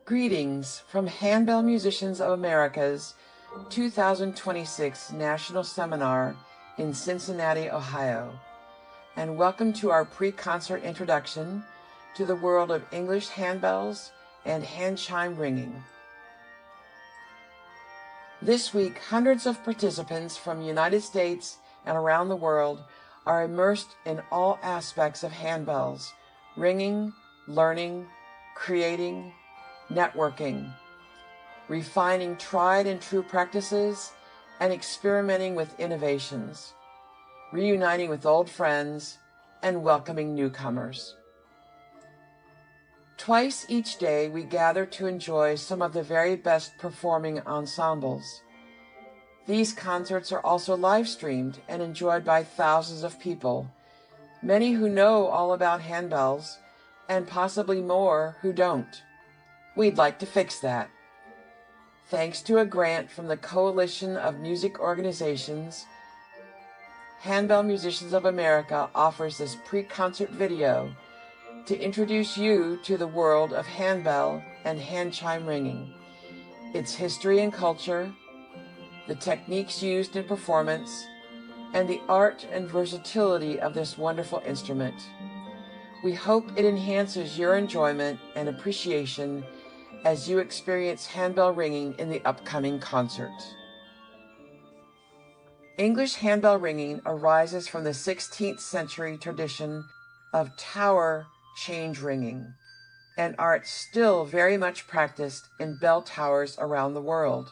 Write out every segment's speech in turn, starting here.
Greetings from Handbell Musicians of America's 2026 National Seminar in Cincinnati, Ohio, and welcome to our pre-concert introduction to the world of English handbells and hand chime ringing. This week, hundreds of participants from the United States and around the world are immersed in all aspects of handbells, ringing, learning, creating, networking, refining tried and true practices, and experimenting with innovations, reuniting with old friends, and welcoming newcomers. Twice each day we gather to enjoy some of the very best performing ensembles. These concerts are also live streamed and enjoyed by thousands of people, many who know all about handbells, and possibly more who don't. We'd like to fix that. Thanks to a grant from the Coalition of Music Organizations, Handbell Musicians of America offers this pre-concert video to introduce you to the world of handbell and hand chime ringing, its history and culture, the techniques used in performance, and the art and versatility of this wonderful instrument. We hope it enhances your enjoyment and appreciation as you experience handbell ringing in the upcoming concert. English handbell ringing arises from the 16th century tradition of tower change ringing, an art still very much practiced in bell towers around the world.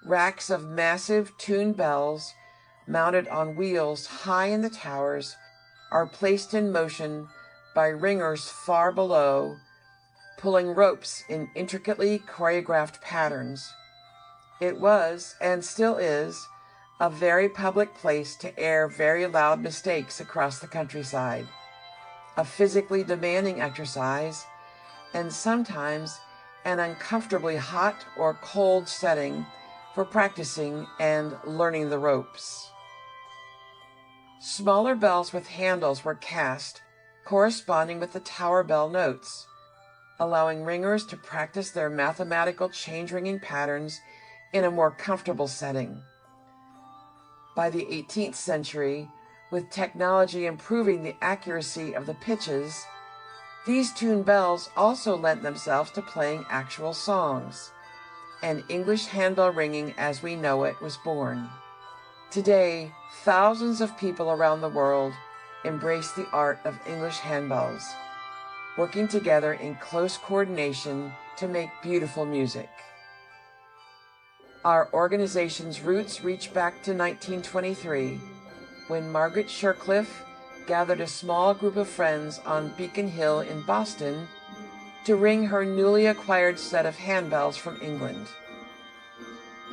Racks of massive tuned bells mounted on wheels high in the towers are placed in motion by ringers far below, pulling ropes in intricately choreographed patterns. It was, and still is, a very public place to air very loud mistakes across the countryside, a physically demanding exercise, and sometimes an uncomfortably hot or cold setting for practicing and learning the ropes. Smaller bells with handles were cast, corresponding with the tower bell notes, allowing ringers to practice their mathematical change ringing patterns in a more comfortable setting. By the 18th century, with technology improving the accuracy of the pitches, these tuned bells also lent themselves to playing actual songs, and English handbell ringing as we know it was born. Today, thousands of people around the world embrace the art of English handbells, working together in close coordination to make beautiful music. Our organization's roots reach back to 1923, when Margaret Shercliffe gathered a small group of friends on Beacon Hill in Boston to ring her newly acquired set of handbells from England.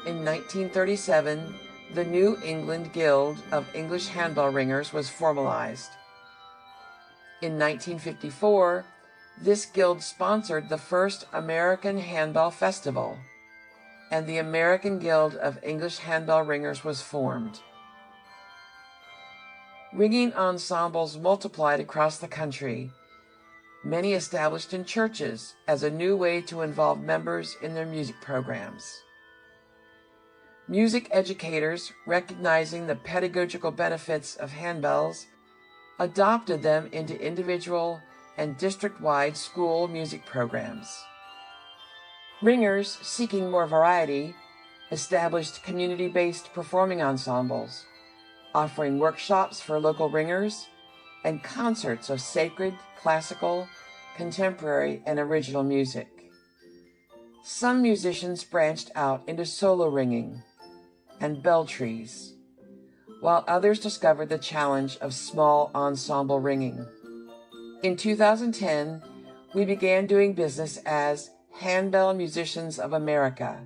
In 1937, the New England Guild of English Handbell Ringers was formalized. In 1954, this guild sponsored the first American Handbell Festival, and the American Guild of English Handbell Ringers was formed. Ringing ensembles multiplied across the country, many established in churches as a new way to involve members in their music programs. Music educators, recognizing the pedagogical benefits of handbells, adopted them into individual and district-wide school music programs. Ringers, seeking more variety, established community-based performing ensembles, offering workshops for local ringers and concerts of sacred, classical, contemporary, and original music. Some musicians branched out into solo ringing and bell trees, while others discovered the challenge of small ensemble ringing. In 2010, we began doing business as Handbell Musicians of America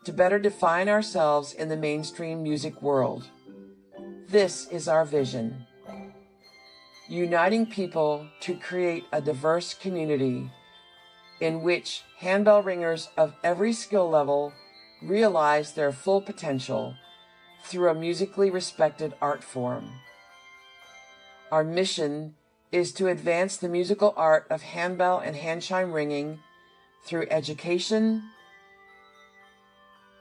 to better define ourselves in the mainstream music world. This is our vision: uniting people to create a diverse community in which handbell ringers of every skill level realize their full potential through a musically respected art form. Our mission is to advance the musical art of handbell and hand chime ringing through education,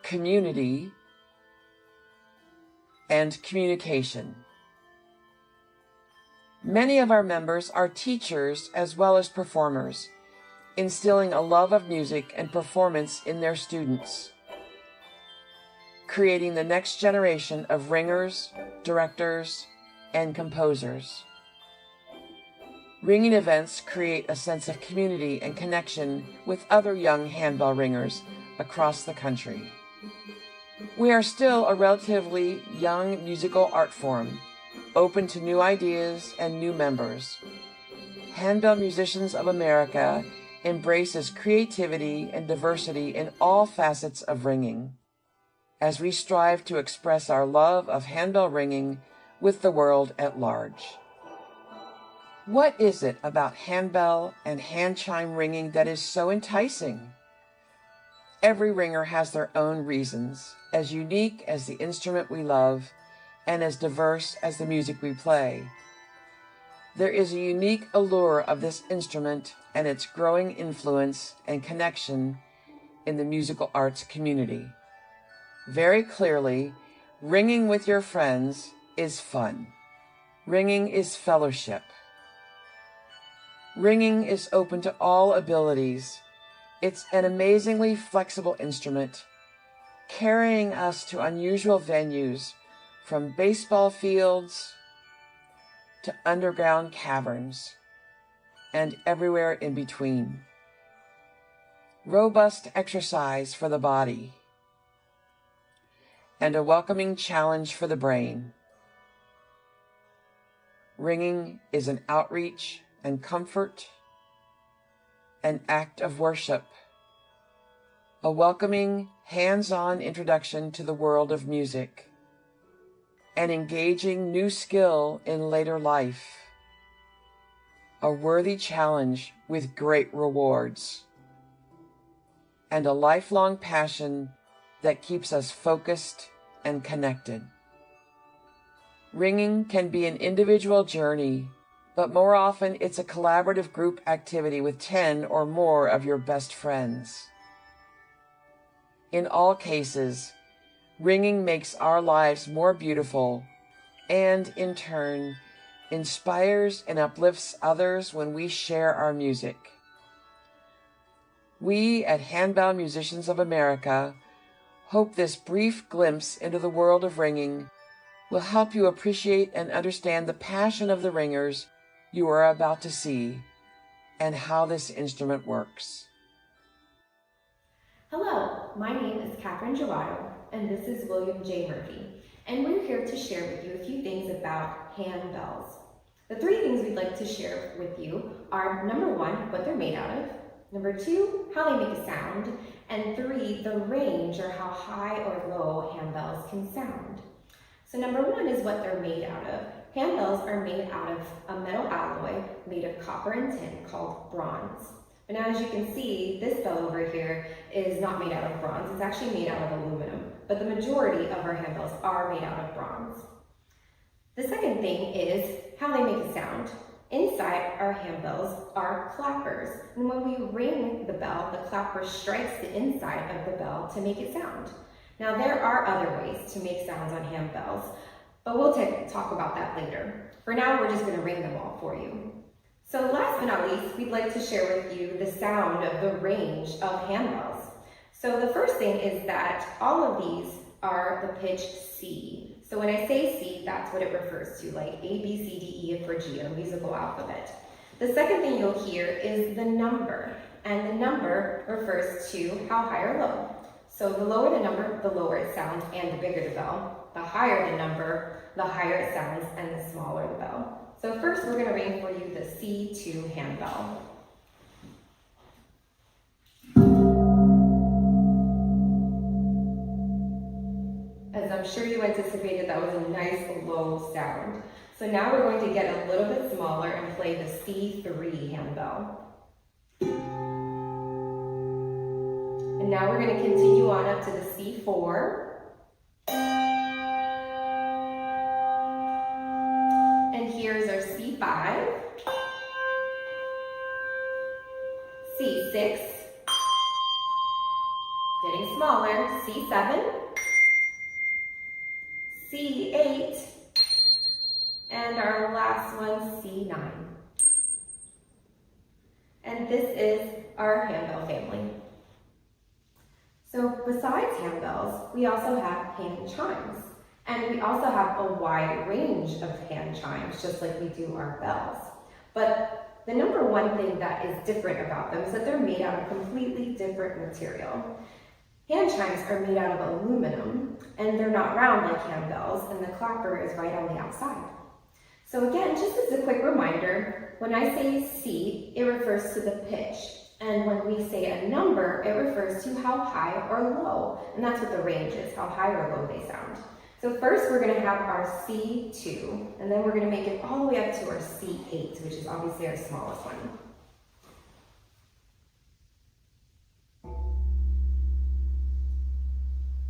community, and communication. Many of our members are teachers as well as performers, instilling a love of music and performance in their students, creating the next generation of ringers, directors, and composers. Ringing events create a sense of community and connection with other young handbell ringers across the country. We are still a relatively young musical art form, open to new ideas and new members. Handbell Musicians of America embraces creativity and diversity in all facets of ringing, as we strive to express our love of handbell ringing with the world at large. What is it about handbell and hand chime ringing that is so enticing? Every ringer has their own reasons, as unique as the instrument we love and as diverse as the music we play. There is a unique allure of this instrument and its growing influence and connection in the musical arts community. Very clearly, ringing with your friends is fun. Ringing is fellowship. Ringing is open to all abilities. It's an amazingly flexible instrument, carrying us to unusual venues, from baseball fields to underground caverns, and everywhere in between. Robust exercise for the body, and a welcoming challenge for the brain. Ringing is an outreach and comfort, an act of worship, a welcoming, hands-on introduction to the world of music, an engaging new skill in later life, a worthy challenge with great rewards, and a lifelong passion that keeps us focused and connected. Ringing can be an individual journey, but more often it's a collaborative group activity with 10 or more of your best friends. In all cases, ringing makes our lives more beautiful and, in turn, inspires and uplifts others when we share our music. We at Handbell Musicians of America hope this brief glimpse into the world of ringing will help you appreciate and understand the passion of the ringers you are about to see and how this instrument works. Hello, my name is Catherine Gerardo, and this is William J. Murphy, and we're here to share with you a few things about handbells. The three things we'd like to share with you are, number one, what they're made out of, number two, how they make a sound, and three, the range or how high or low handbells can sound. So number one is what they're made out of. Handbells are made out of a metal alloy made of copper and tin called bronze. And now, as you can see, this bell over here is not made out of bronze. It's actually made out of aluminum, but the majority of our handbells are made out of bronze. The second thing is how they make a sound. Inside our handbells are clappers, and when we ring the bell, the clapper strikes the inside of the bell to make it sound. Now, there are other ways to make sounds on handbells, but we'll talk about that later. For now, we're just going to ring them all for you. So last but not least, we'd like to share with you the sound of the range of handbells. So the first thing is that all of these are the pitch C. So when I say C, that's what it refers to, like A, B, C, D, E, F, or G, a musical alphabet. The second thing you'll hear is the number, and the number refers to how high or low. So the lower the number, the lower it sounds, and the bigger the bell. The higher the number, the higher it sounds, and the smaller the bell. So first, we're going to ring for you the C2 handbell. As I'm sure you anticipated, that was a nice low sound. So now we're going to get a little bit smaller and play the C3 handbell. And now we're going to continue on up to the C4. Here's our C5, C6, smaller, C7, C8, and our last one, C9. And this is our handbell family. So besides handbells, we also have hand chimes. And we also have a wide range of hand chimes, just like we do our bells. But the number one thing that is different about them is that they're made out of completely different material. Hand chimes are made out of aluminum, and they're not round like handbells, and the clapper is right on the outside. So again, just as a quick reminder, when I say C, it refers to the pitch. And when we say a number, it refers to how high or low. And that's what the range is, how high or low they sound. So first we're going to have our C2, and then we're going to make it all the way up to our C8, which is obviously our smallest one.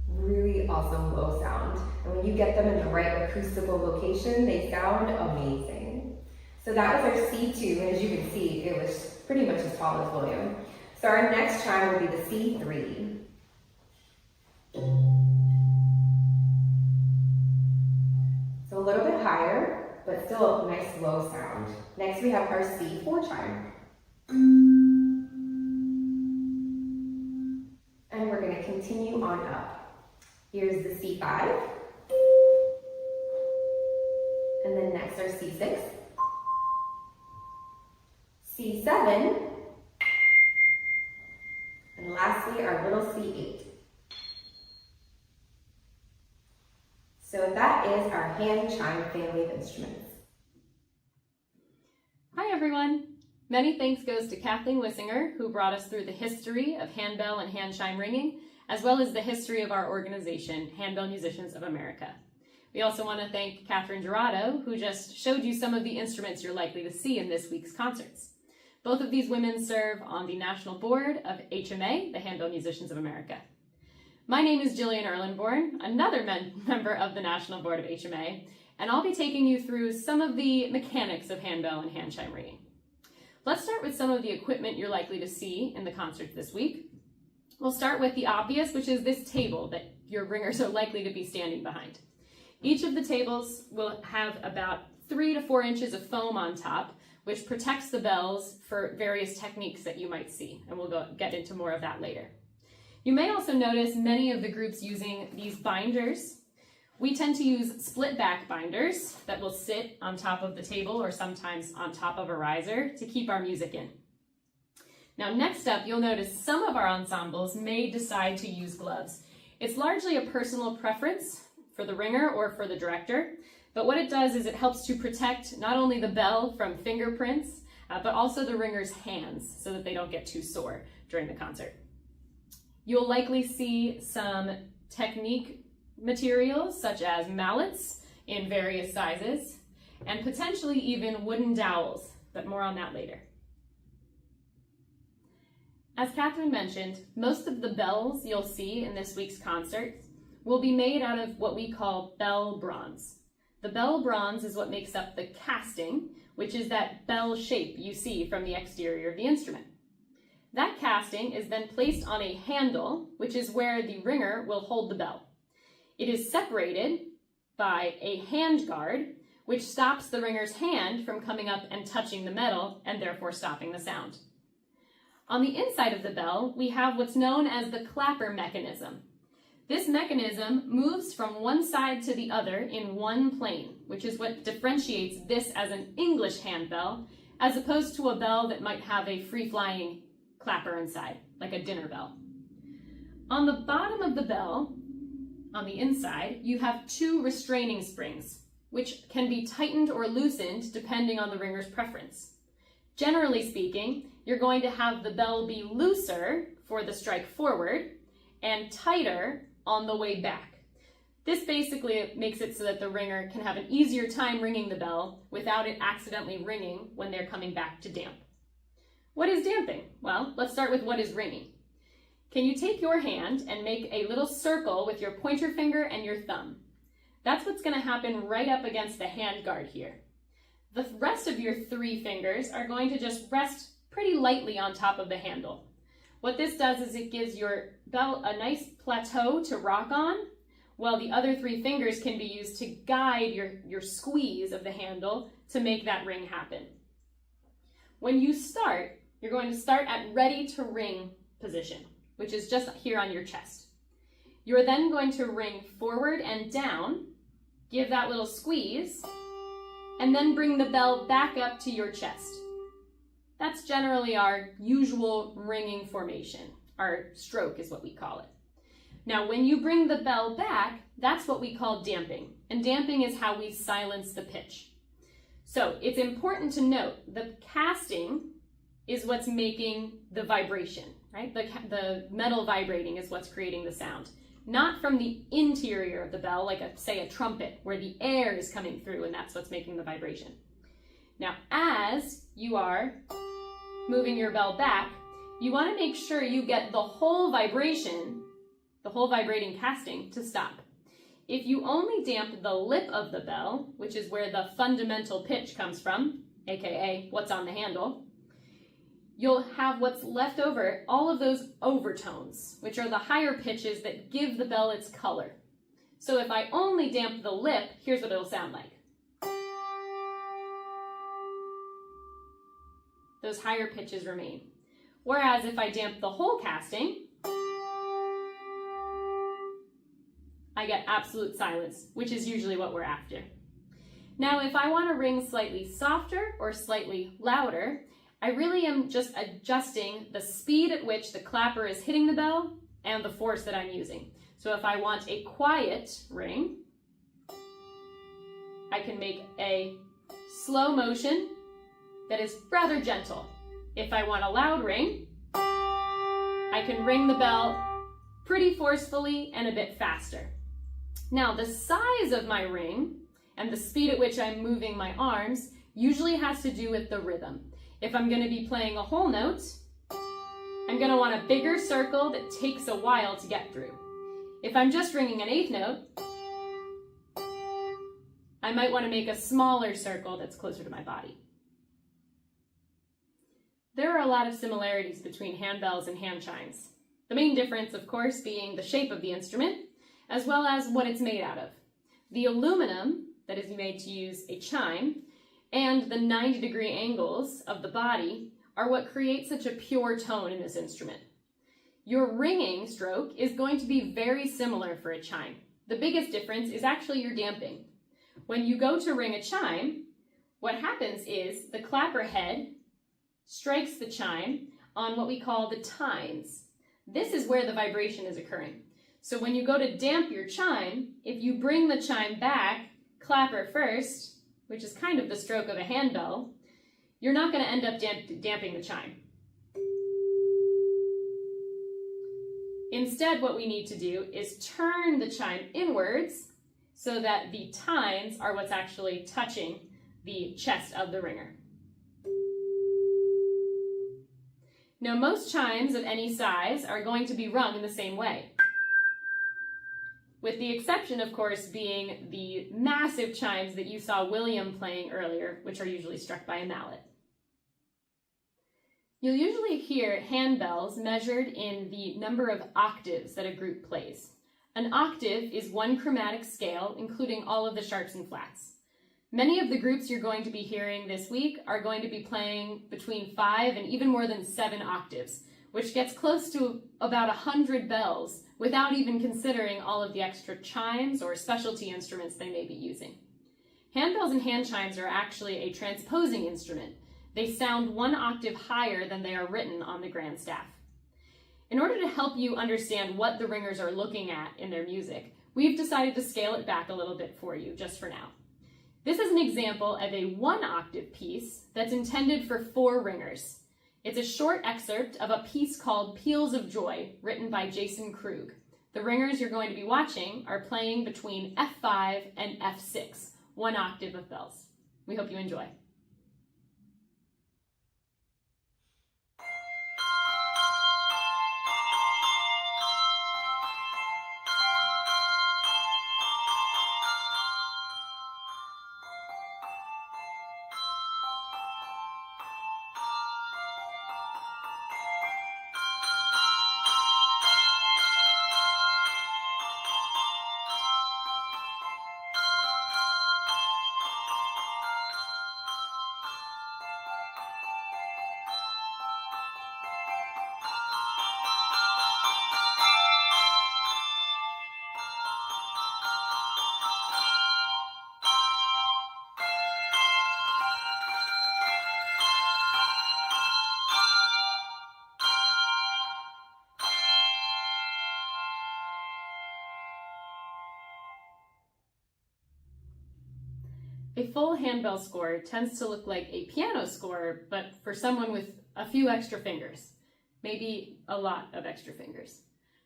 Really awesome low sound. And when you get them in the right acoustical location, they sound amazing. So that was our C2, and as you can see, it was pretty much as tall as William. So our next chime will be the C3. So a little bit higher, but still a nice low sound. Next we have our C4 chime. And we're going to continue on up. Here's the C5. And then next our C6. C7. And lastly, our little C8. So that is our hand chime family of instruments. Hi everyone! Many thanks goes to Cathy Wissinger, who brought us through the history of handbell and hand chime ringing, as well as the history of our organization, Handbell Musicians of America. We also want to thank Catherine Gerardo, who just showed you some of the instruments you're likely to see in this week's concerts. Both of these women serve on the national board of HMA, the Handbell Musicians of America. My name is Jillian Erlenborn, another member of the national board of HMA, and I'll be taking you through some of the mechanics of handbell and hand chime ringing. Let's start with some of the equipment you're likely to see in the concert this week. We'll start with the obvious, which is this table that your ringers are likely to be standing behind. Each of the tables will have about 3 to 4 inches of foam on top, which protects the bells for various techniques that you might see, and we'll get into more of that later. You may also notice many of the groups using these binders. We tend to use split back binders that will sit on top of the table or sometimes on top of a riser to keep our music in. Now next up, you'll notice some of our ensembles may decide to use gloves. It's largely a personal preference for the ringer or for the director, but what it does is it helps to protect not only the bell from fingerprints, but also the ringer's hands so that they don't get too sore during the concert. You'll likely see some technique materials such as mallets in various sizes and potentially even wooden dowels, but more on that later. As Catherine mentioned, most of the bells you'll see in this week's concert will be made out of what we call bell bronze. The bell bronze is what makes up the casting, which is that bell shape you see from the exterior of the instrument. That casting is then placed on a handle, which is where the ringer will hold the bell. It is separated by a hand guard, which stops the ringer's hand from coming up and touching the metal and therefore stopping the sound. On the inside of the bell, we have what's known as the clapper mechanism. This mechanism moves from one side to the other in one plane, which is what differentiates this as an English handbell, as opposed to a bell that might have a free-flying clapper inside, like a dinner bell. On the bottom of the bell, on the inside, you have 2 restraining springs, which can be tightened or loosened depending on the ringer's preference. Generally speaking, you're going to have the bell be looser for the strike forward and tighter on the way back. This basically makes it so that the ringer can have an easier time ringing the bell without it accidentally ringing when they're coming back to damp. What is damping? Well, let's start with what is ringing. Can you take your hand and make a little circle with your pointer finger and your thumb? That's what's going to happen right up against the hand guard here. The rest of your 3 fingers are going to just rest pretty lightly on top of the handle. What this does is it gives your bell a nice plateau to rock on, while the other 3 fingers can be used to guide your squeeze of the handle to make that ring happen. When you start, you're going to start at ready to ring position, which is just here on your chest. You're then going to ring forward and down, give that little squeeze, and then bring the bell back up to your chest. That's generally our usual ringing formation. Our stroke is what we call it. Now, when you bring the bell back, that's what we call damping. And damping is how we silence the pitch. So it's important to note the casting is what's making the vibration, right? The metal vibrating is what's creating the sound. Not from the interior of the bell, like say a trumpet, where the air is coming through and that's what's making the vibration. Now, as you are moving your bell back, you want to make sure you get the whole vibration, the whole vibrating casting, to stop. If you only damp the lip of the bell, which is where the fundamental pitch comes from, aka what's on the handle, you'll have what's left over, all of those overtones, which are the higher pitches that give the bell its color. So if I only damp the lip, here's what it'll sound like. Those higher pitches remain. Whereas if I damp the whole casting, I get absolute silence, which is usually what we're after. Now, if I want to ring slightly softer or slightly louder, I really am just adjusting the speed at which the clapper is hitting the bell and the force that I'm using. So if I want a quiet ring, I can make a slow motion that is rather gentle. If I want a loud ring, I can ring the bell pretty forcefully and a bit faster. Now, the size of my ring and the speed at which I'm moving my arms usually has to do with the rhythm. If I'm going to be playing a whole note, I'm going to want a bigger circle that takes a while to get through. If I'm just ringing an eighth note, I might want to make a smaller circle that's closer to my body. There are a lot of similarities between handbells and hand chimes. The main difference, of course, being the shape of the instrument, as well as what it's made out of. The aluminum that is made to use a chime and the 90-degree angles of the body are what create such a pure tone in this instrument. Your ringing stroke is going to be very similar for a chime. The biggest difference is actually your damping. When you go to ring a chime, what happens is the clapper head strikes the chime on what we call the tines. This is where the vibration is occurring. So when you go to damp your chime, if you bring the chime back, clapper first, which is kind of the stroke of a handbell, you're not going to end up damping the chime. Instead, what we need to do is turn the chime inwards so that the tines are what's actually touching the chest of the ringer. Now, most chimes of any size are going to be rung in the same way, with the exception, of course, being the massive chimes that you saw William playing earlier, which are usually struck by a mallet. You'll usually hear handbells measured in the number of octaves that a group plays. An octave is one chromatic scale, including all of the sharps and flats. Many of the groups you're going to be hearing this week are going to be playing between 5 and even more than 7 octaves, which gets close to about 100 bells without even considering all of the extra chimes or specialty instruments they may be using. Handbells and hand chimes are actually a transposing instrument. They sound 1 octave higher than they are written on the grand staff. In order to help you understand what the ringers are looking at in their music, we've decided to scale it back a little bit for you, just for now. This is an example of a 1 octave piece that's intended for 4 ringers. It's a short excerpt of a piece called Peals of Joy, written by Jason Krug. The ringers you're going to be watching are playing between F5 and F6, 1 octave of bells. We hope you enjoy. A full handbell score tends to look like a piano score, but for someone with a few extra fingers, maybe a lot of extra fingers.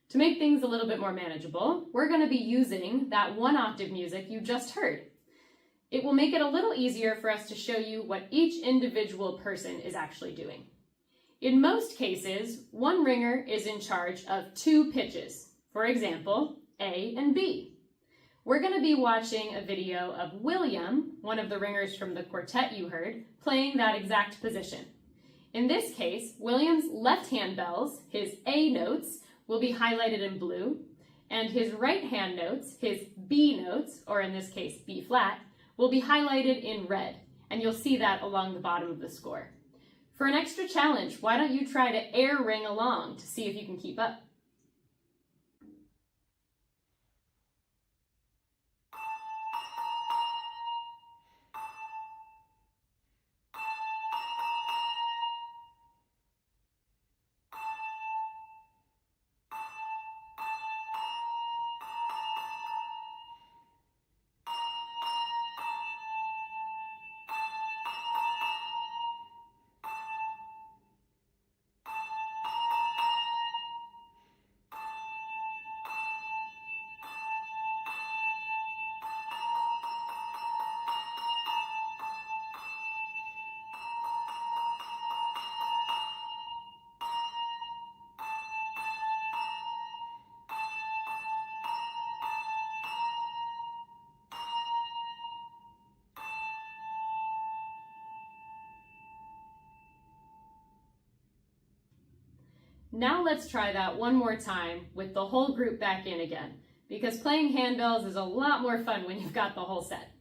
To make things a little bit more manageable, we're going to be using that 1-octave music you just heard. It will make it a little easier for us to show you what each individual person is actually doing. In most cases, one ringer is in charge of 2 pitches, for example, A and B. We're going to be watching a video of William, one of the ringers from the quartet you heard, playing that exact position. In this case, William's left-hand bells, his A notes, will be highlighted in blue, and his right-hand notes, his B notes, or in this case B flat, will be highlighted in red, and you'll see that along the bottom of the score. For an extra challenge, why don't you try to air ring along to see if you can keep up? Now let's try that one more time with the whole group back in again, because playing handbells is a lot more fun when you've got the whole set.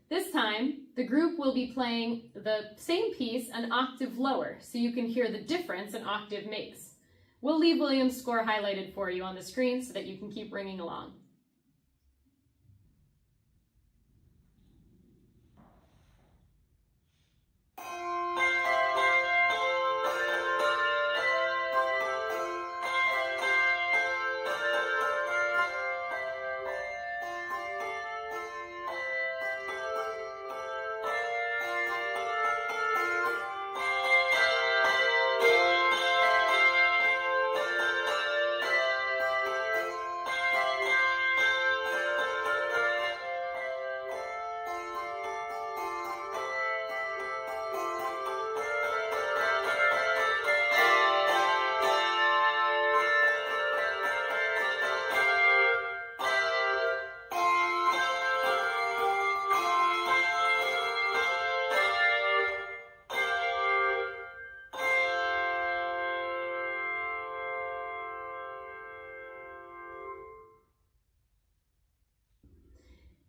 This time, the group will be playing the same piece an octave lower, so you can hear the difference an octave makes. We'll leave William's score highlighted for you on the screen so that you can keep ringing along.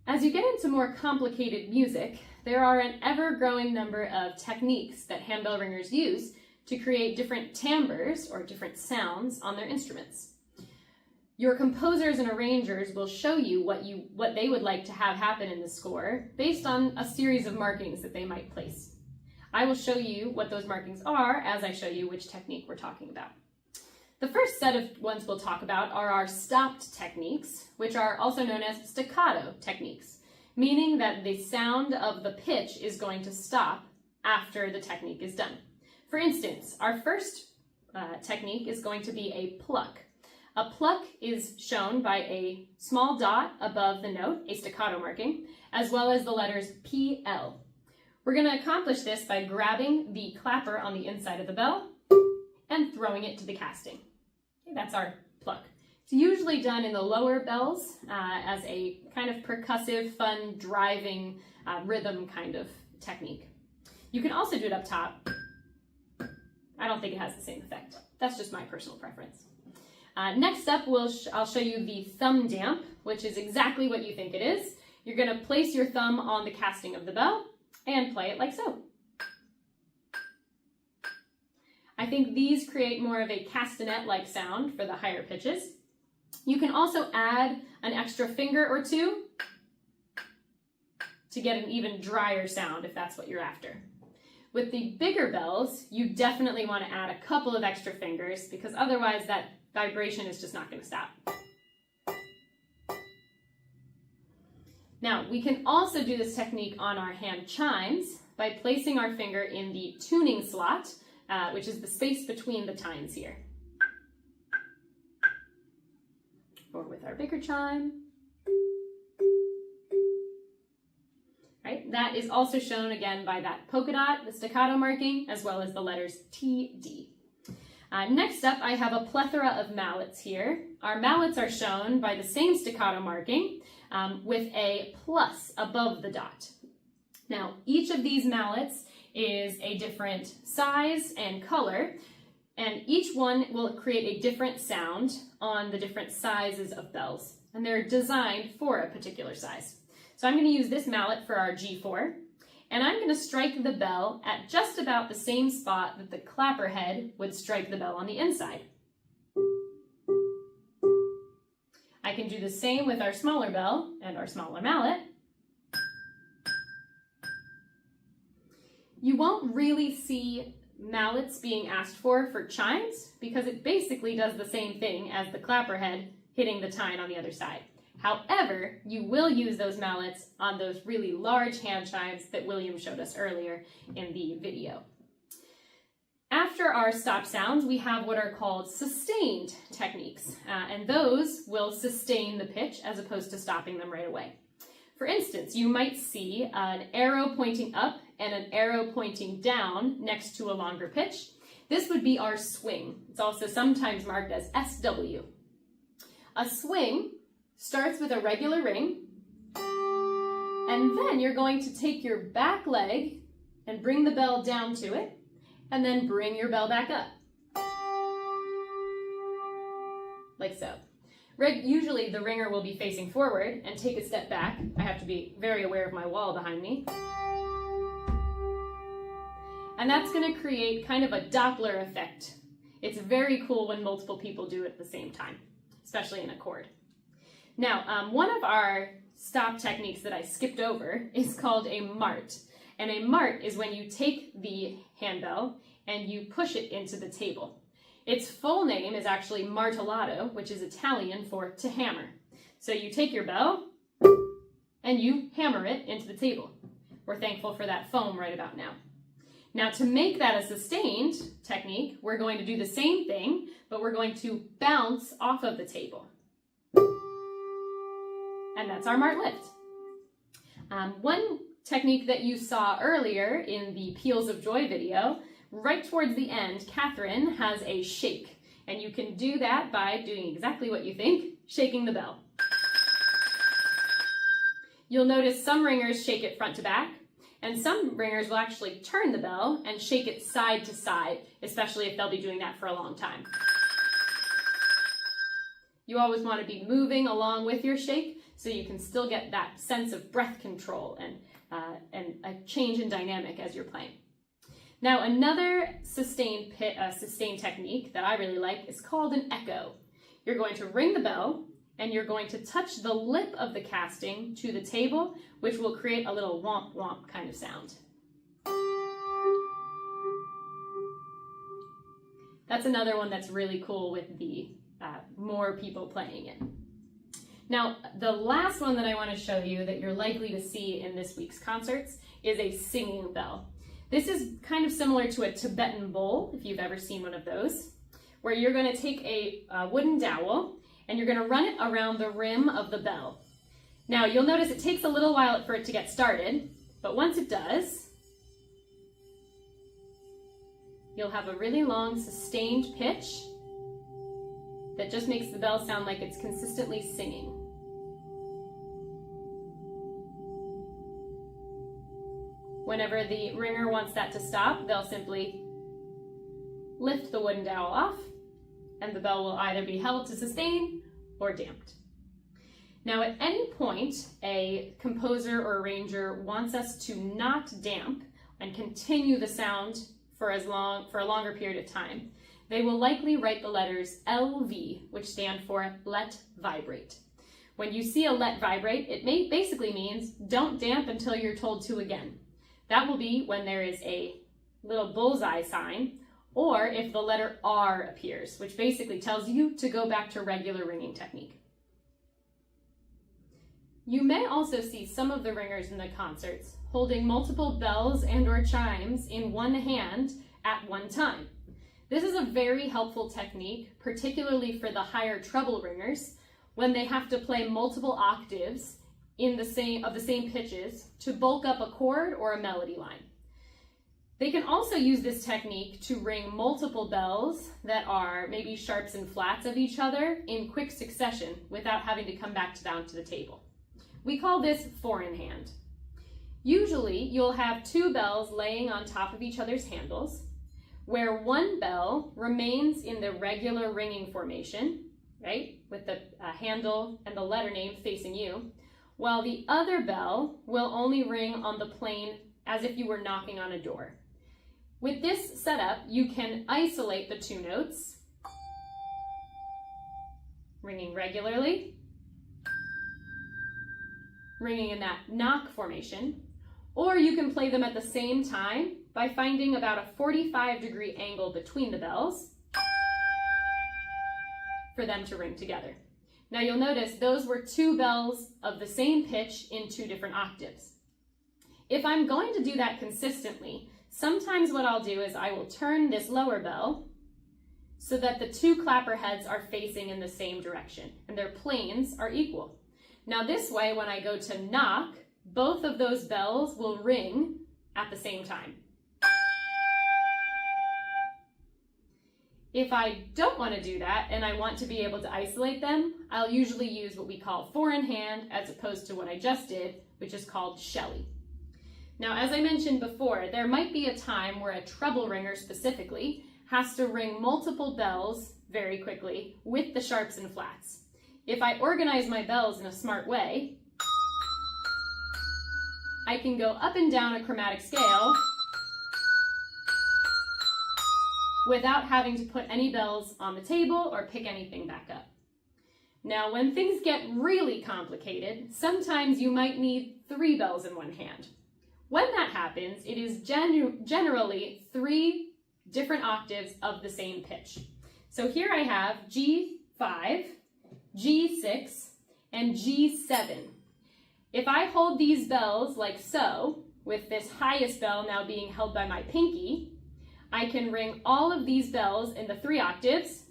As you get into more complicated music, there are an ever-growing number of techniques that handbell ringers use to create different timbres, or different sounds, on their instruments. Your composers and arrangers will show you what they would like to have happen in the score based on a series of markings that they might place. I will show you what those markings are as I show you which technique we're talking about. The first set of ones we'll talk about are our stopped techniques, which are also known as staccato techniques, meaning that the sound of the pitch is going to stop after the technique is done. For instance, our first technique is going to be a pluck. A pluck is shown by a small dot above the note, a staccato marking, as well as the letters PL. We're going to accomplish this by grabbing the clapper on the inside of the bell and throwing it to the casting. Okay, that's our pluck. It's usually done in the lower bells as a kind of percussive, fun, driving rhythm kind of technique. You can also do it up top. I don't think it has the same effect. That's just my personal preference. Next up, I'll show you the thumb damp, which is exactly what you think it is. You're going to place your thumb on the casting of the bell and play it like so. I think these create more of a castanet-like sound for the higher pitches. You can also add an extra finger or two to get an even drier sound if that's what you're after. With the bigger bells, you definitely want to add a couple of extra fingers because otherwise that vibration is just not going to stop. Now, we can also do this technique on our hand chimes by placing our finger in the tuning slot, which is the space between the tines here. Or with our bigger chime. Right? That is also shown again by that polka dot, the staccato marking, as well as the letters T, D. Next up, I have a plethora of mallets here. Our mallets are shown by the same staccato marking with a plus above the dot. Now, each of these mallets is a different size and color, and each one will create a different sound on the different sizes of bells, and they're designed for a particular size. So I'm going to use this mallet for our G4, and I'm going to strike the bell at just about the same spot that the clapper head would strike the bell on the inside. I can do the same with our smaller bell and our smaller mallet. You won't really see mallets being asked for chimes because it basically does the same thing as the clapper head hitting the tine on the other side. However, you will use those mallets on those really large hand chimes that William showed us earlier in the video. After our stop sounds, we have what are called sustained techniques, and those will sustain the pitch as opposed to stopping them right away. For instance, you might see an arrow pointing up and an arrow pointing down next to a longer pitch. This would be our swing. It's also sometimes marked as SW. A swing starts with a regular ring, and then you're going to take your back leg and bring the bell down to it, and then bring your bell back up. Like so. Usually the ringer will be facing forward and take a step back. I have to be very aware of my wall behind me. And that's going to create kind of a Doppler effect. It's very cool when multiple people do it at the same time, especially in a chord. Now, one of our stop techniques that I skipped over is called a mart. And a mart is when you take the handbell and you push it into the table. Its full name is actually martellato, which is Italian for to hammer. So you take your bell and you hammer it into the table. We're thankful for that foam right about now. Now, to make that a sustained technique, we're going to do the same thing, but we're going to bounce off of the table. And that's our mart lift. One technique that you saw earlier in the Peals of Joy video, right towards the end, Catherine has a shake. And you can do that by doing exactly what you think, shaking the bell. You'll notice some ringers shake it front to back, and some ringers will actually turn the bell and shake it side to side, especially if they'll be doing that for a long time. You always want to be moving along with your shake so you can still get that sense of breath control and a change in dynamic as you're playing. Now, another sustained technique that I really like is called an echo. You're going to ring the bell, and you're going to touch the lip of the casting to the table, which will create a little womp womp kind of sound. That's another one that's really cool with the more people playing it. Now, the last one that I want to show you that you're likely to see in this week's concerts is a singing bell. This is kind of similar to a Tibetan bowl, if you've ever seen one of those, where you're going to take a wooden dowel and you're going to run it around the rim of the bell. Now, you'll notice it takes a little while for it to get started, but once it does, you'll have a really long sustained pitch that just makes the bell sound like it's consistently singing. Whenever the ringer wants that to stop, they'll simply lift the wooden dowel off, and the bell will either be held to sustain or damped. Now, at any point, a composer or arranger wants us to not damp and continue the sound for a longer period of time. They will likely write the letters LV, which stand for let vibrate. When you see a let vibrate, it basically means don't damp until you're told to again. That will be when there is a little bullseye sign, or if the letter R appears, which basically tells you to go back to regular ringing technique. You may also see some of the ringers in the concerts holding multiple bells and/or chimes in one hand at one time. This is a very helpful technique, particularly for the higher treble ringers, when they have to play multiple octaves of the same pitches to bulk up a chord or a melody line. They can also use this technique to ring multiple bells that are maybe sharps and flats of each other in quick succession without having to come back down to the table. We call this four-in-hand. Usually, you'll have two bells laying on top of each other's handles, where one bell remains in the regular ringing formation, right, with the handle and the letter name facing you, while the other bell will only ring on the plane as if you were knocking on a door. With this setup, you can isolate the two notes, ringing regularly, ringing in that knock formation, or you can play them at the same time by finding about a 45-degree angle between the bells for them to ring together. Now you'll notice those were two bells of the same pitch in two different octaves. If I'm going to do that consistently, sometimes what I'll do is I will turn this lower bell so that the two clapper heads are facing in the same direction and their planes are equal. Now this way, when I go to knock, both of those bells will ring at the same time. If I don't want to do that and I want to be able to isolate them, I'll usually use what we call four-in-hand as opposed to what I just did, which is called Shelley. Now, as I mentioned before, there might be a time where a treble ringer specifically has to ring multiple bells very quickly with the sharps and flats. If I organize my bells in a smart way, I can go up and down a chromatic scale without having to put any bells on the table or pick anything back up. Now, when things get really complicated, sometimes you might need 3 bells in one hand. When that happens, it is generally 3 different octaves of the same pitch. So here I have G5, G6, and G7. If I hold these bells like so, with this highest bell now being held by my pinky, I can ring all of these bells in the 3 octaves,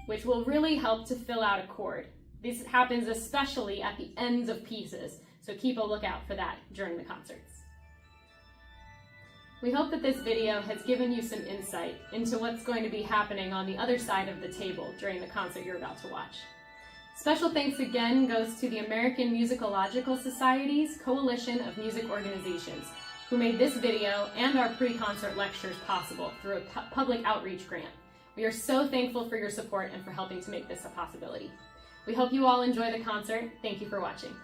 which will really help to fill out a chord. This happens especially at the ends of pieces, so keep a lookout for that during the concerts. We hope that this video has given you some insight into what's going to be happening on the other side of the table during the concert you're about to watch. Special thanks again goes to the American Musicological Society's Coalition of Music Organizations, who made this video and our pre-concert lectures possible through a public outreach grant. We are so thankful for your support and for helping to make this a possibility. We hope you all enjoy the concert. Thank you for watching.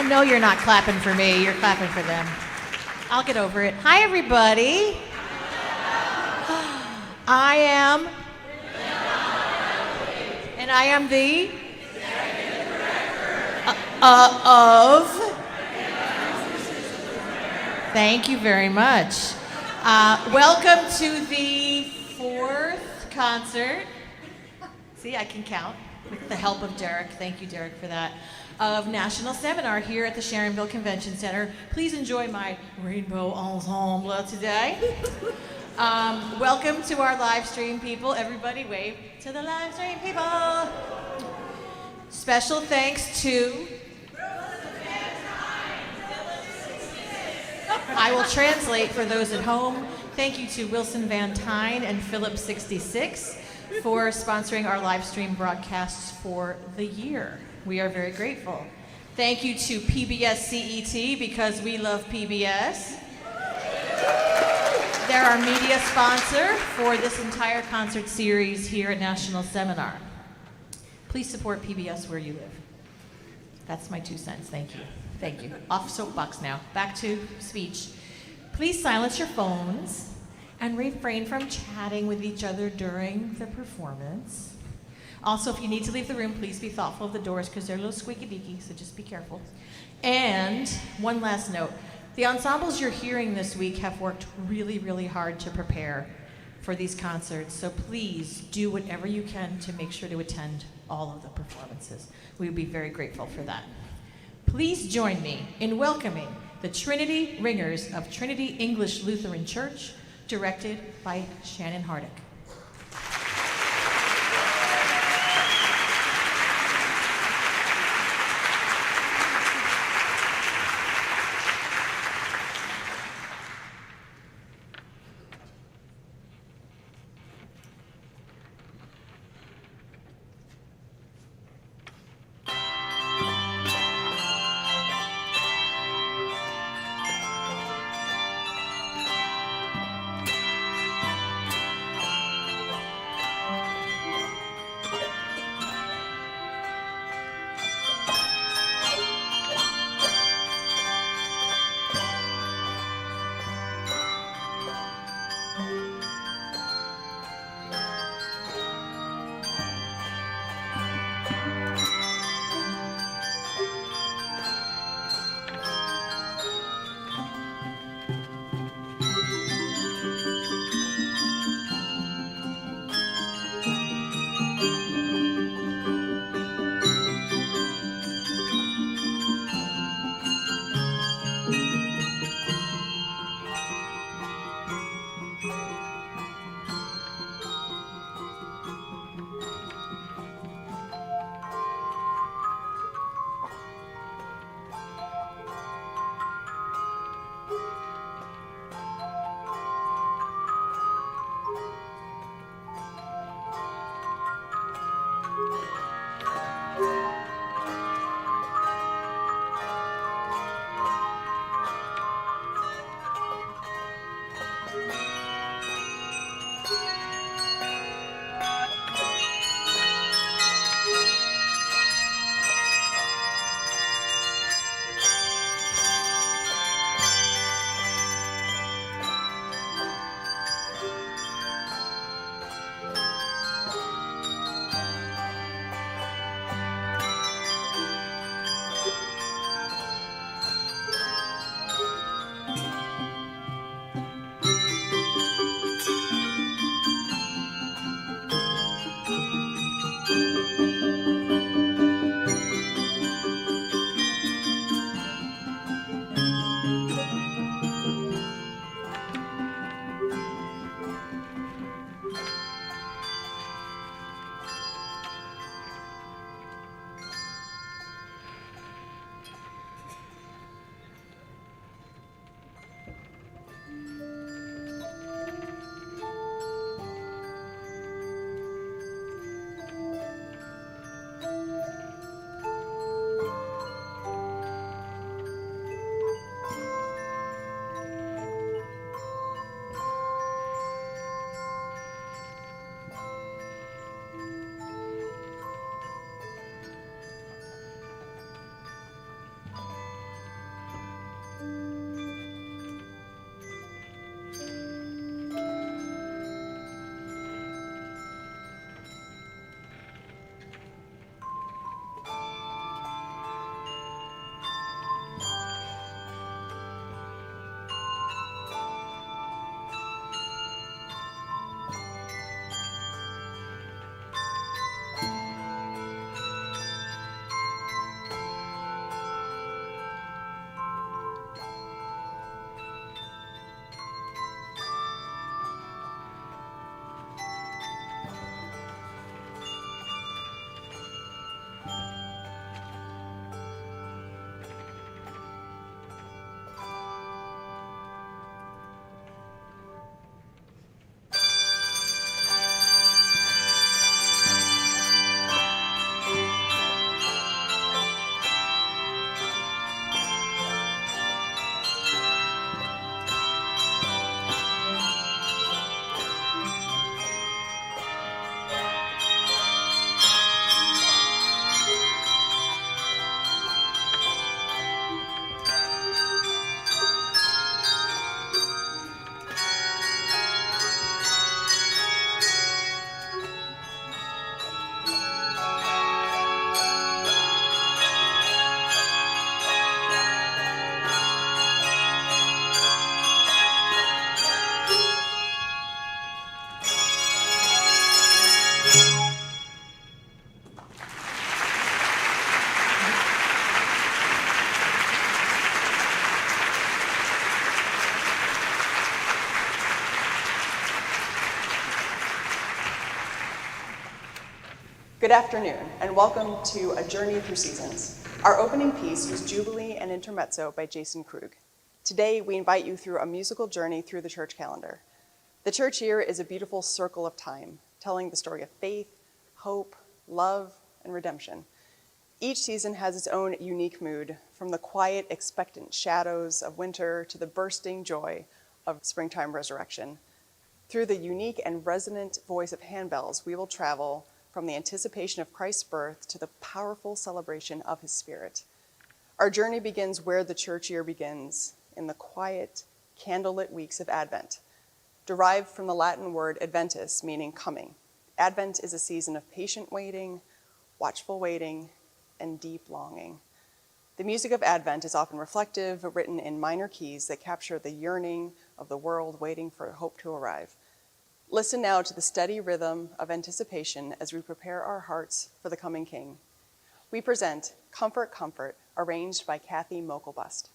I know you're not clapping for me, you're clapping for them. I'll get over it. Hi, everybody. I am, and I am the of. Thank you very much. Welcome to the 4th concert. See, I can count with the help of Derek. Thank you, Derek, for that. Of National Seminar here at the Sharonville Convention Center. Please enjoy my rainbow ensemble today. Welcome to our live stream people. Everybody wave to the live stream people. Special thanks to... I will translate for those at home. Thank you to Wilson Van Tyne and Philip 66 for sponsoring our live stream broadcasts for the year. We are very grateful. Thank you to PBS CET because we love PBS. They're our media sponsor for this entire concert series here at National Seminar. Please support PBS where you live. That's my 2 cents. Thank you. Thank you. Off soapbox now. Back to speech. Please silence your phones and refrain from chatting with each other during the performance. Also, if you need to leave the room, please be thoughtful of the doors because they're a little squeaky deaky, so just be careful. And one last note. The ensembles you're hearing this week have worked really, really hard to prepare for these concerts, so please do whatever you can to make sure to attend all of the performances. We would be very grateful for that. Please join me in welcoming the Trinity Ringers of Trinity English Lutheran Church, directed by Shannon Hardick. Good afternoon, and welcome to A Journey Through Seasons. Our opening piece was Jubilee and Intermezzo by Jason Krug. Today, we invite you through a musical journey through the church calendar. The church year is a beautiful circle of time, telling the story of faith, hope, love, and redemption. Each season has its own unique mood, from the quiet, expectant shadows of winter to the bursting joy of springtime resurrection. Through the unique and resonant voice of handbells, we will travel from the anticipation of Christ's birth to the powerful celebration of his Spirit. Our journey begins where the church year begins, in the quiet, candlelit weeks of Advent, derived from the Latin word adventus, meaning coming. Advent is a season of patient waiting, watchful waiting, and deep longing. The music of Advent is often reflective, written in minor keys that capture the yearning of the world waiting for hope to arrive. Listen now to the steady rhythm of anticipation as we prepare our hearts for the coming King. We present Comfort, Comfort, arranged by Cathy Moklebust.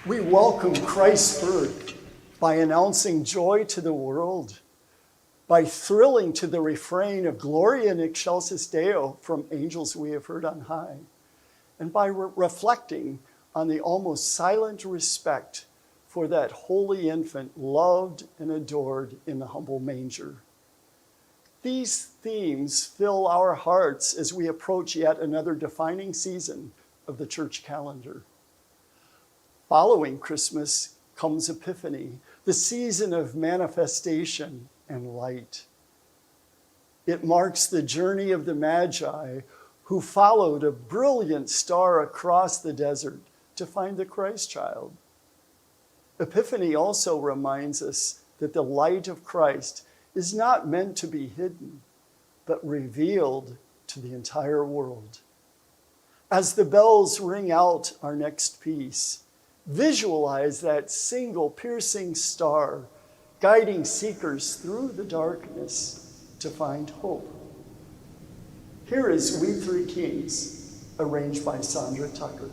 We welcome Christ's birth by announcing joy to the world, by thrilling to the refrain of Gloria in excelsis Deo from angels we have heard on high, and by reflecting on the almost silent respect for that holy infant loved and adored in the humble manger. These themes fill our hearts as we approach yet another defining season of the church calendar. Following Christmas comes Epiphany, the season of manifestation and light. It marks the journey of the Magi who followed a brilliant star across the desert to find the Christ child. Epiphany also reminds us that the light of Christ is not meant to be hidden, but revealed to the entire world. As the bells ring out our next piece, visualize that single piercing star guiding seekers through the darkness to find hope. Here is We Three Kings, arranged by Sondra Tucker.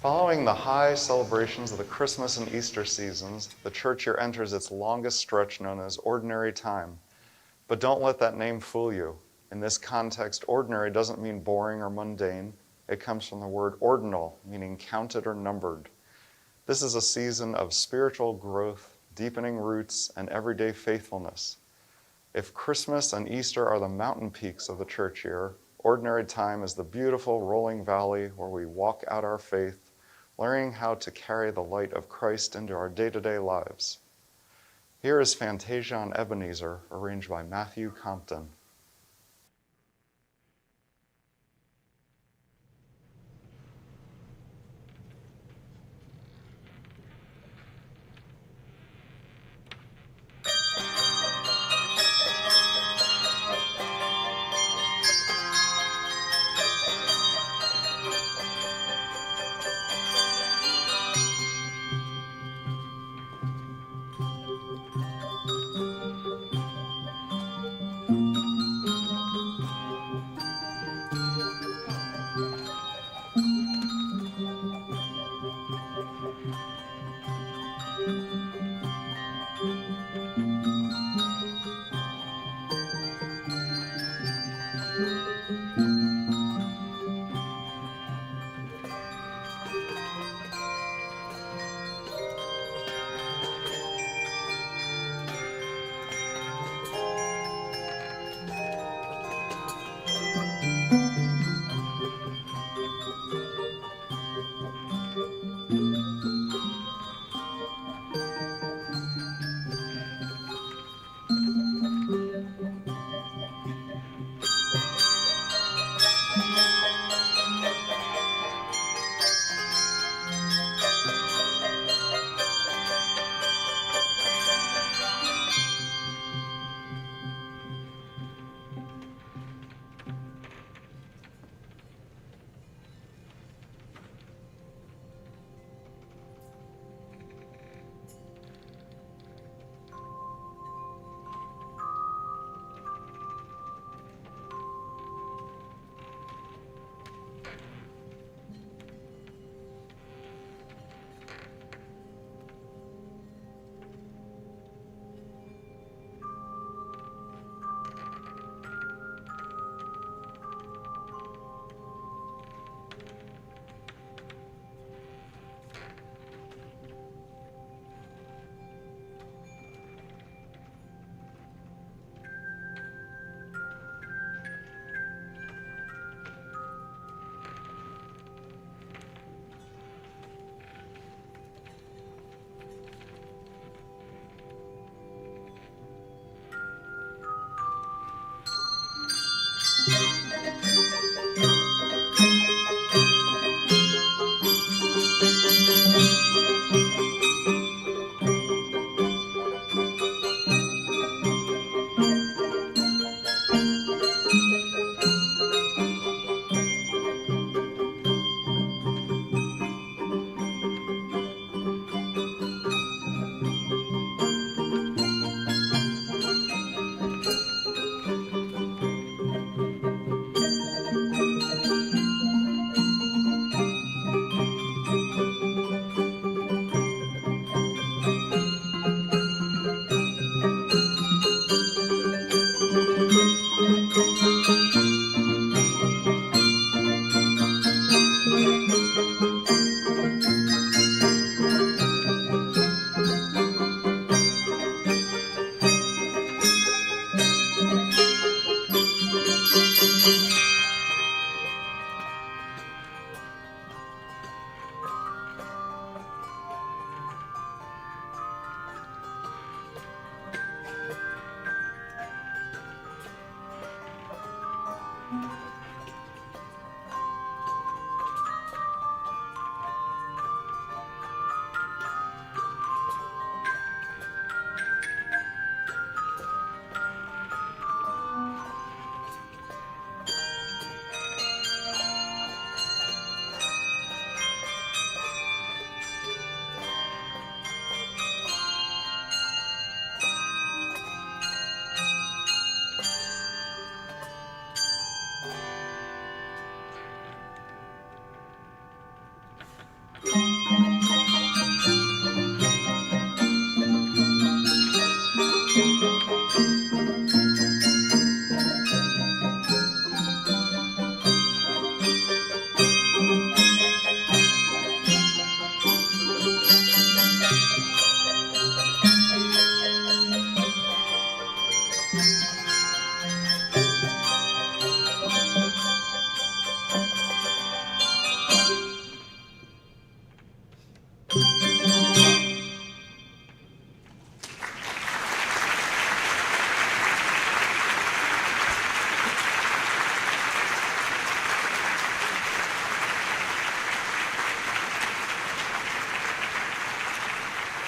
Following the high celebrations of the Christmas and Easter seasons, the church year enters its longest stretch known as ordinary time. But don't let that name fool you. In this context, ordinary doesn't mean boring or mundane. It comes from the word ordinal, meaning counted or numbered. This is a season of spiritual growth, deepening roots, and everyday faithfulness. If Christmas and Easter are the mountain peaks of the church year, ordinary time is the beautiful rolling valley where we walk out our faith, learning how to carry the light of Christ into our day-to-day lives. Here is Fantasia on Ebenezer, arranged by Matthew Compton.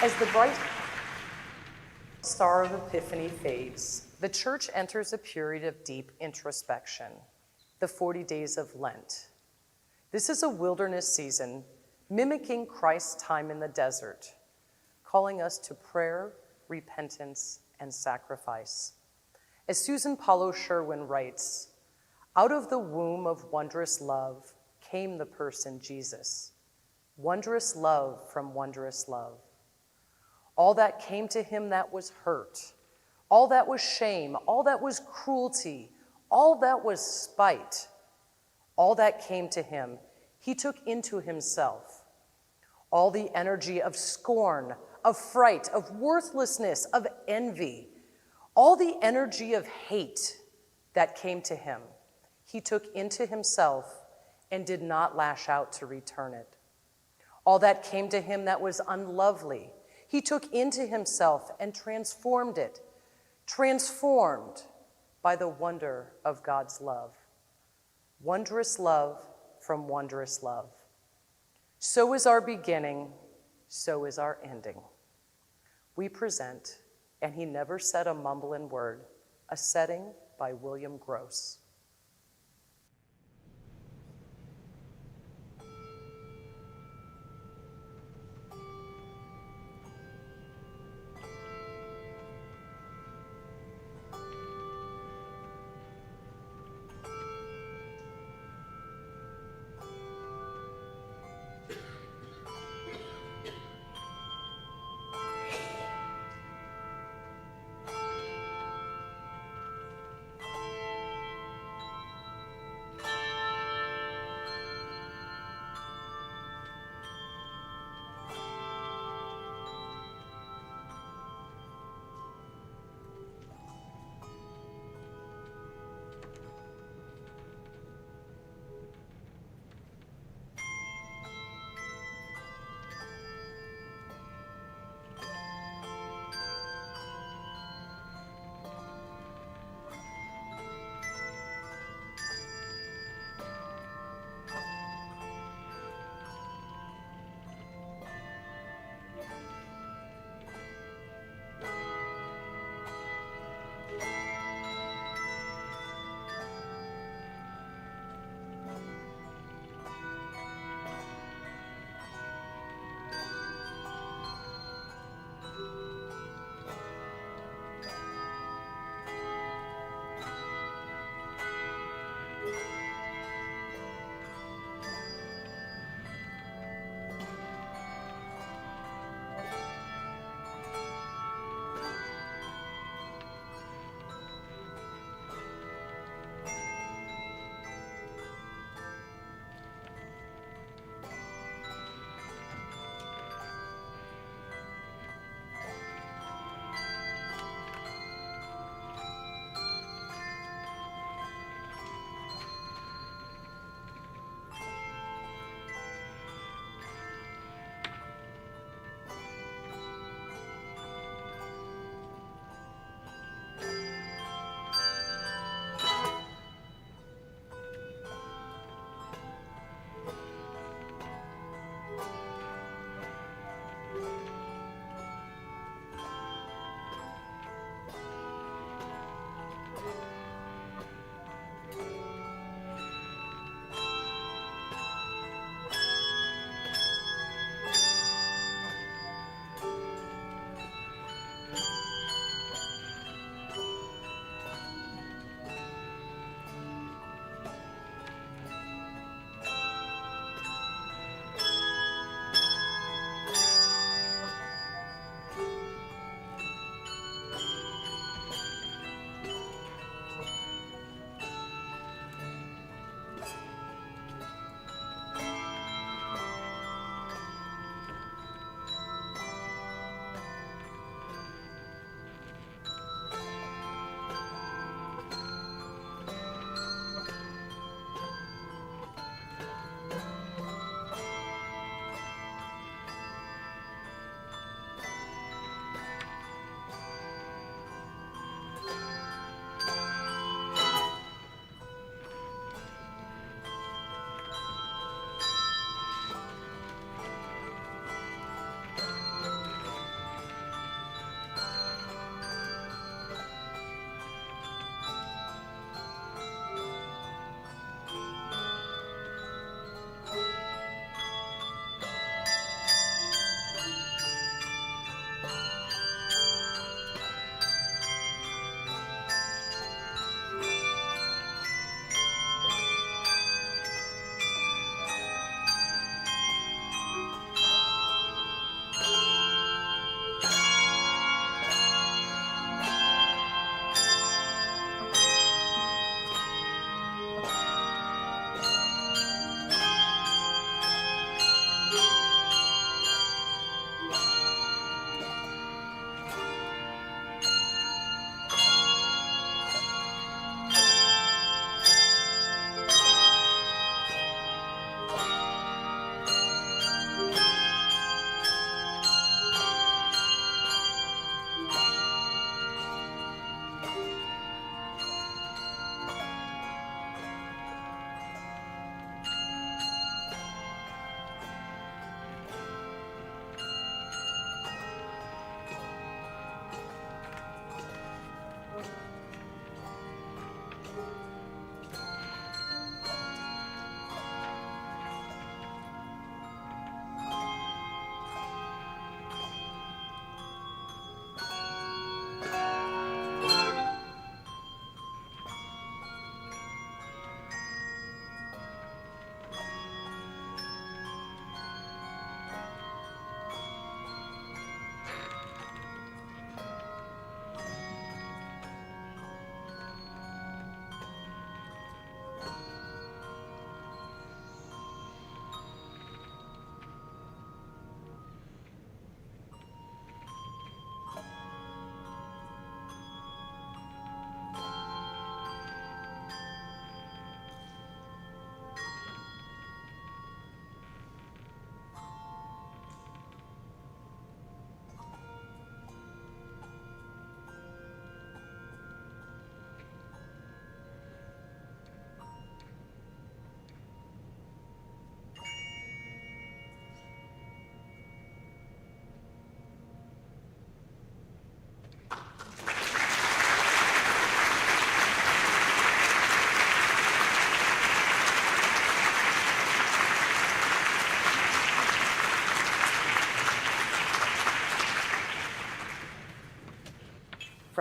As the bright star of Epiphany fades, the church enters a period of deep introspection, the 40 days of Lent. This is a wilderness season mimicking Christ's time in the desert, calling us to prayer, repentance, and sacrifice. As Susan Paulo Sherwin writes, out of the womb of wondrous love came the person Jesus, wondrous love from wondrous love. All that came to him that was hurt, all that was shame, all that was cruelty, all that was spite, all that came to him, he took into himself. All the energy of scorn, of fright, of worthlessness, of envy, all the energy of hate that came to him, he took into himself and did not lash out to return it. All that came to him that was unlovely, he took into himself and transformed it, transformed by the wonder of God's love. Wondrous love from wondrous love. So is our beginning, so is our ending. We present, and he never said a Mumblin word, a setting by William Gross.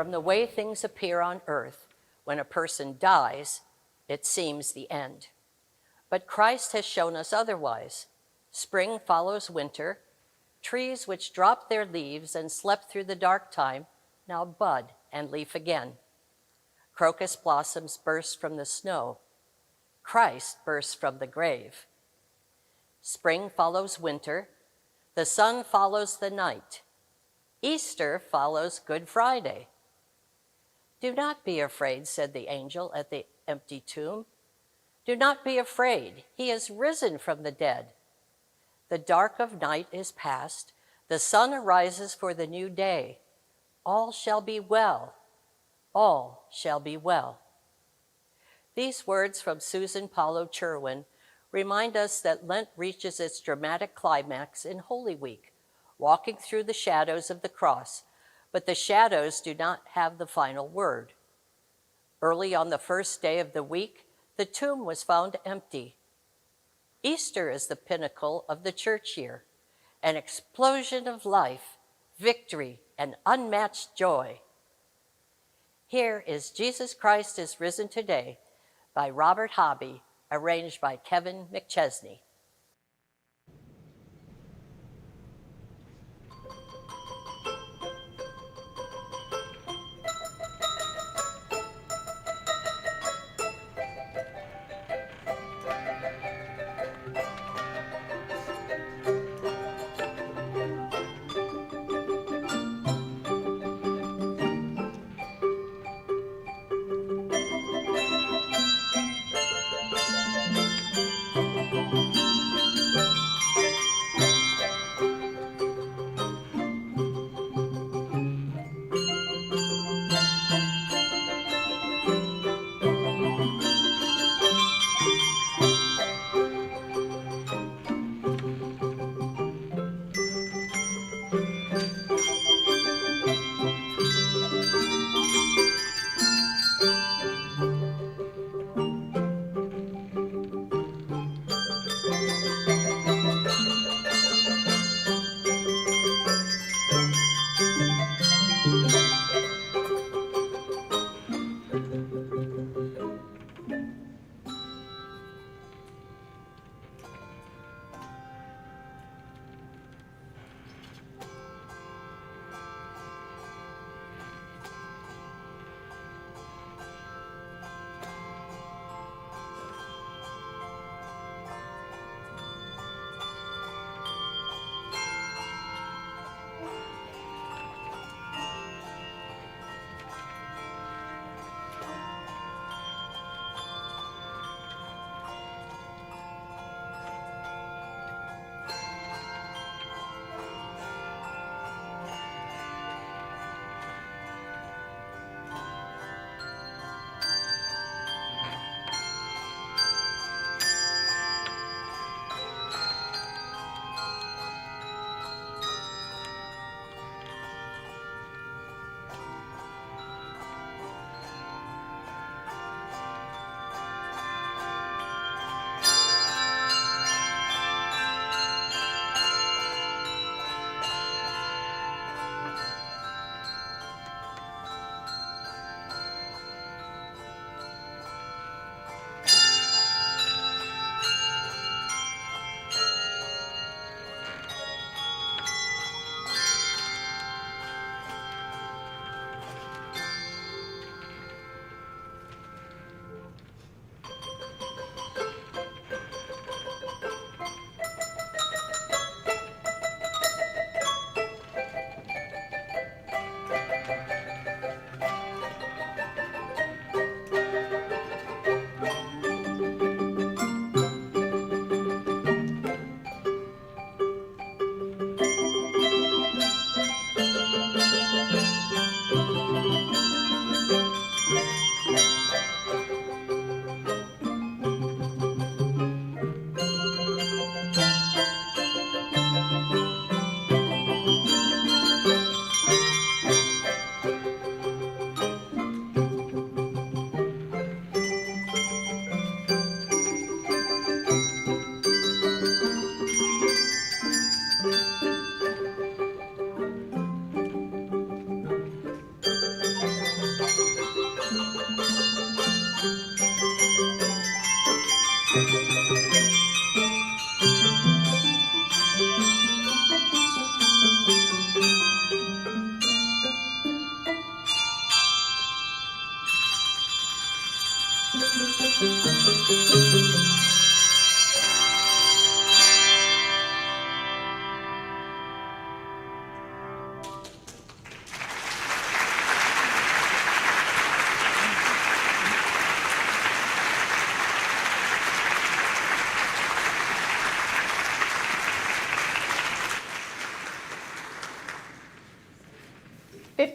from the way things appear on earth, when a person dies, it seems the end. But Christ has shown us otherwise. Spring follows winter. Trees which dropped their leaves and slept through the dark time now bud and leaf again. Crocus blossoms burst from the snow. Christ bursts from the grave. Spring follows winter. The sun follows the night. Easter follows Good Friday. Do not be afraid, said the angel at the empty tomb. Do not be afraid. He is risen from the dead. The dark of night is past. The sun arises for the new day. All shall be well. All shall be well. These words from Susan Paulo Cherwin remind us that Lent reaches its dramatic climax in Holy Week, walking through the shadows of the cross, but the shadows do not have the final word. Early on the first day of the week, the tomb was found empty. Easter is the pinnacle of the church year, an explosion of life, victory, and unmatched joy. Here is Jesus Christ is Risen Today by Robert Hobby, arranged by Kevin McChesney.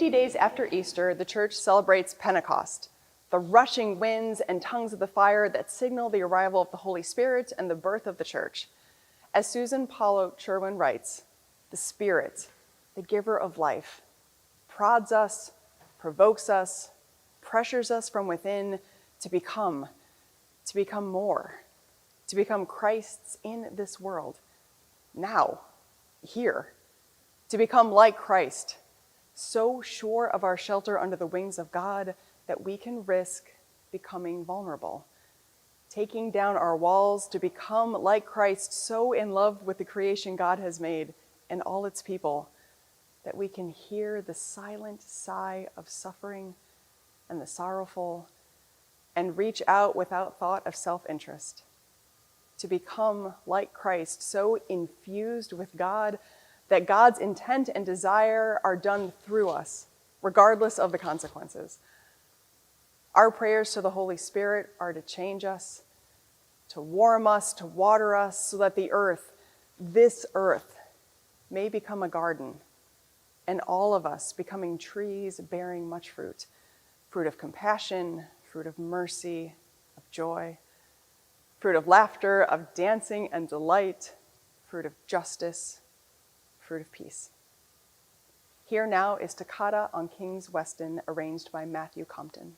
Days after Easter, the church celebrates Pentecost, the rushing winds and tongues of the fire that signal the arrival of the Holy Spirit and the birth of the church. As Susan Paulo Sherwin writes, the Spirit, the giver of life, prods us, provokes us, pressures us from within to become more, to become Christ's in this world, now, here, to become like Christ, so sure of our shelter under the wings of God that we can risk becoming vulnerable, taking down our walls to become like Christ, so in love with the creation God has made and all its people that we can hear the silent sigh of suffering and the sorrowful and reach out without thought of self-interest, to become like Christ, so infused with God that God's intent and desire are done through us, regardless of the consequences. Our prayers to the Holy Spirit are to change us, to warm us, to water us, so that the earth, this earth, may become a garden, and all of us becoming trees bearing much fruit, fruit of compassion, fruit of mercy, of joy, fruit of laughter, of dancing and delight, fruit of justice, fruit of peace. Here now is Toccata on King's Weston, arranged by Matthew Compton.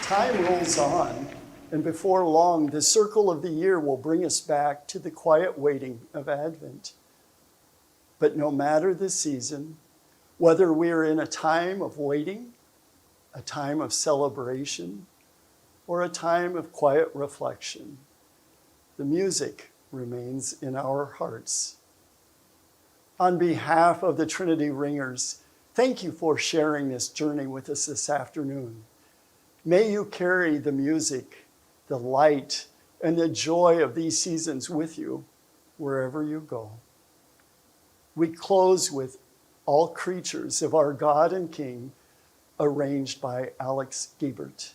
Time rolls on, and before long, the circle of the year will bring us back to the quiet waiting of Advent. But no matter the season, whether we are in a time of waiting, a time of celebration, or a time of quiet reflection, the music remains in our hearts. On behalf of the Trinity Ringers, thank you for sharing this journey with us this afternoon. May you carry the music, the light, and the joy of these seasons with you wherever you go. We close with All Creatures of Our God and King, arranged by Alex Giebert.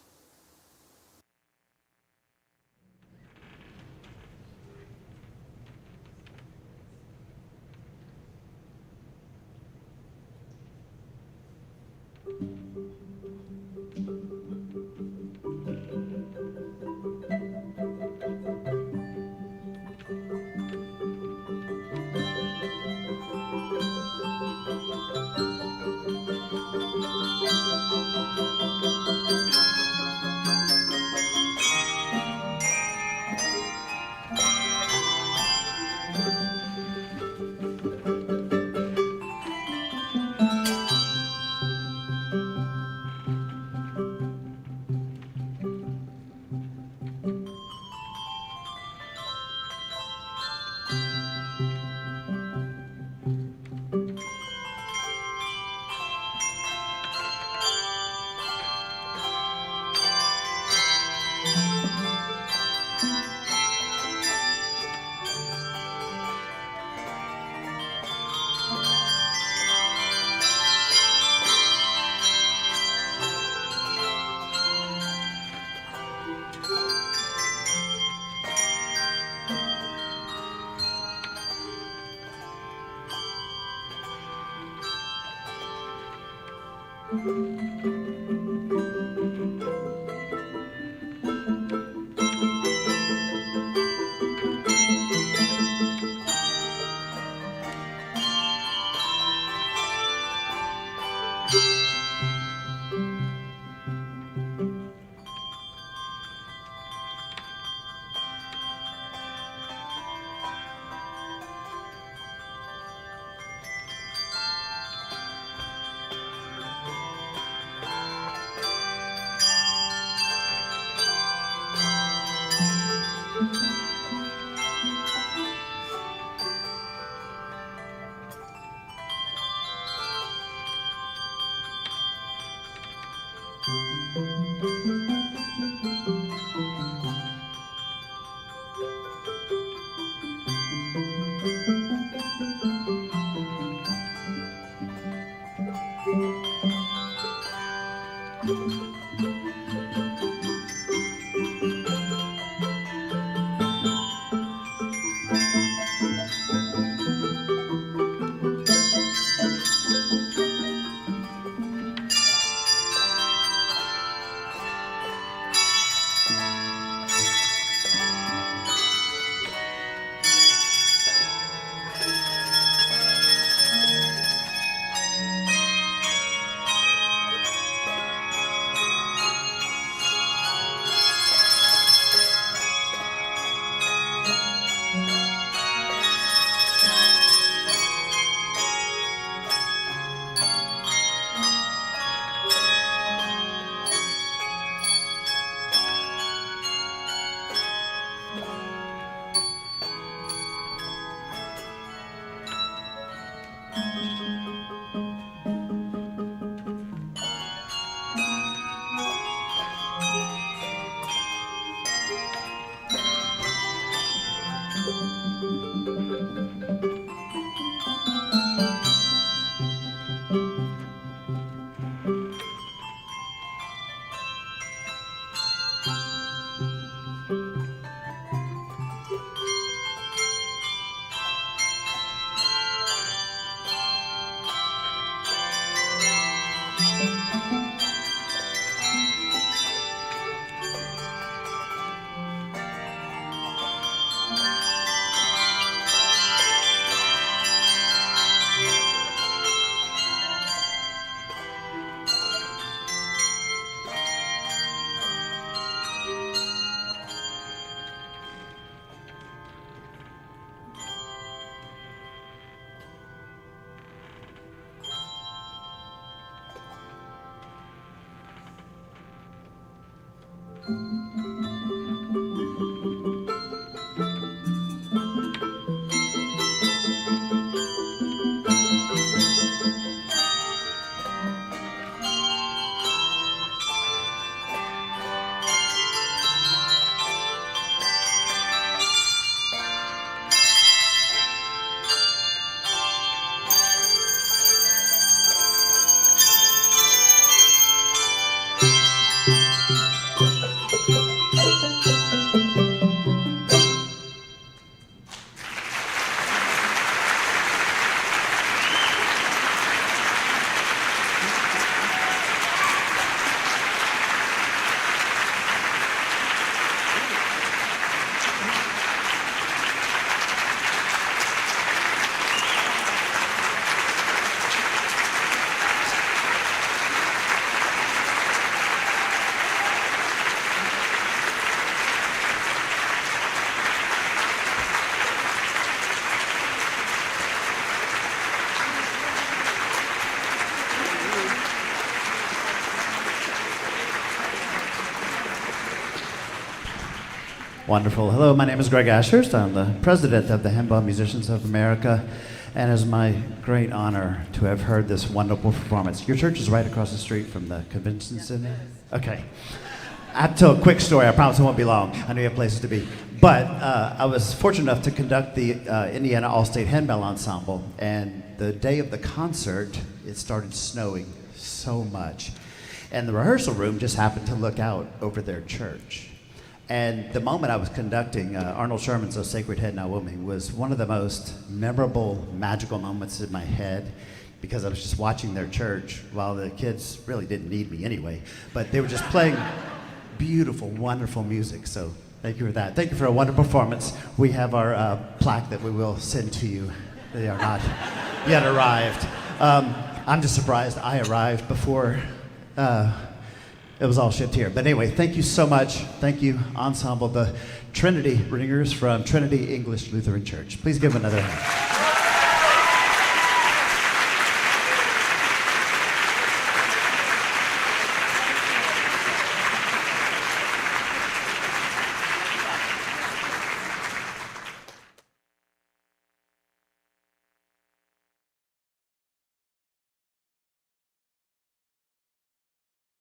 Wonderful. Hello, my name is Greg Ashurst. I'm the president of the Handbell Musicians of America, and it's my great honor to have heard this wonderful performance. Your church is right across the street from the convention center? Okay. I have to tell a quick story. I promise it won't be long. I know you have places to be. But I was fortunate enough to conduct the Indiana All-State Handbell Ensemble, and the day of the concert, it started snowing so much. And the rehearsal room just happened to look out over their church. And the moment I was conducting Arnold Sherman's O Sacred Head Now Woman was one of the most memorable, magical moments in my head, because I was just watching their church while the kids really didn't need me anyway, but they were just playing beautiful, wonderful music. So thank you for that. Thank you for a wonderful performance. We have our plaque that we will send to you. They are not yet arrived. I'm just surprised I arrived before it was all shipped here. But anyway, thank you so much. Thank you, ensemble, the Trinity ringers from Trinity English Lutheran Church. Please give them another hand.